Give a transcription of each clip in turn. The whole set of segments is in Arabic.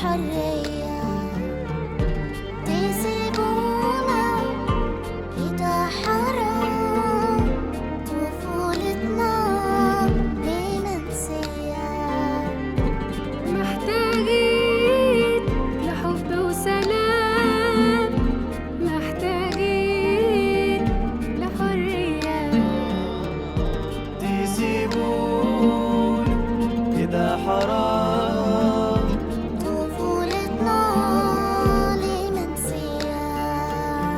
الحرية تسيبونا كده حرام طفولتنا لينا نسيها محتاجين لحب وسلام محتاجين لحرية تسيبون كده حرام طفولتنا لينا نسيها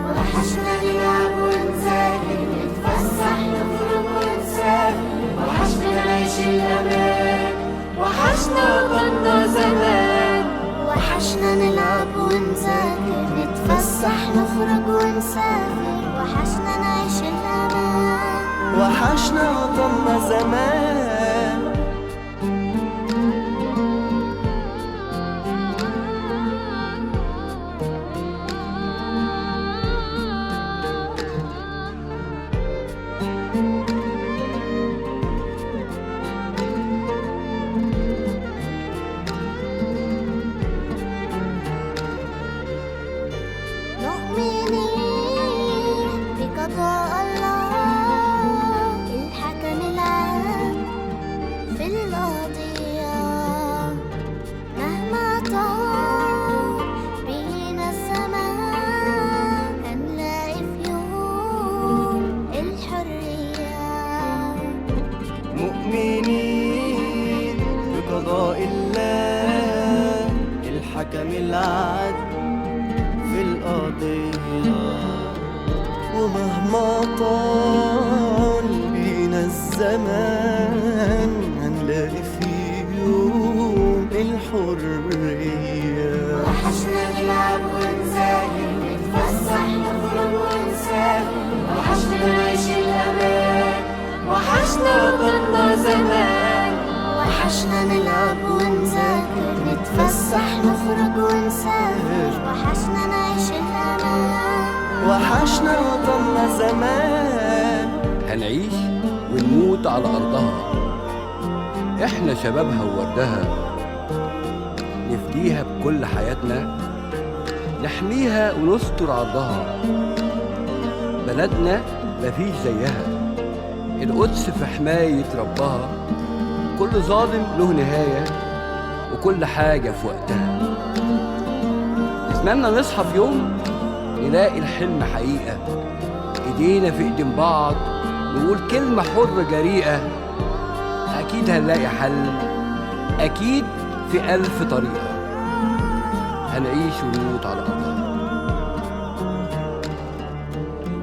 وحشنا نلعب ونذاكر نتفسح نخرج ونسافر وحشنا نعيش الأمان وحشنا وطننا زمان وحشنا نلعب ونذاكر نتفسح نخرج ونسافر وحشنا نعيش الأمان وحشنا وطننا زمان. مؤمنين بقضاء الله الحكم العام في القضية مهما طال بينا الزمان هنلاقي في يوم الحرية مؤمنين بقضاء الله الحكم العدل في القضية ومهما طال بينا الزمان هنلاقي في يوم الحرية. وحشنا نلعب ونذاكر نتفسح نخرج ونسافر وحشنا نعيش الأمان وحشنا وطننا زمان وحشنا نلعب ونذاكر نتفسح نخرج ونسافر وحشنا نعيش الأمان وحشنا وطننا زمان. هنعيش ونموت على أرضها، إحنا شبابها ووردها، نفديها بكل حياتنا، نحميها ونستر عرضها. بلدنا مفيش زيها، القدس في حماية ربها، كل ظالم له نهاية وكل حاجة في وقتها. نتمنى نصحى في يوم نلاقي الحلم حقيقة، ايدينا في ايدين بعض نقول كلمة حرة جريئة. أكيد هنلاقي حل، أكيد في ألف طريقة، هنعيش ونموت على أرضها.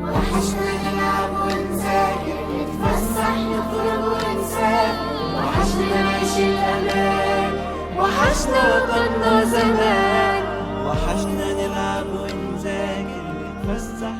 وحشنا نلعب ونذاكر نتفسح نخرج ونسافر وحشنا نعيش الأمان وحشنا وطننا زمان وحشنا نلعب ونذاكر نتفسح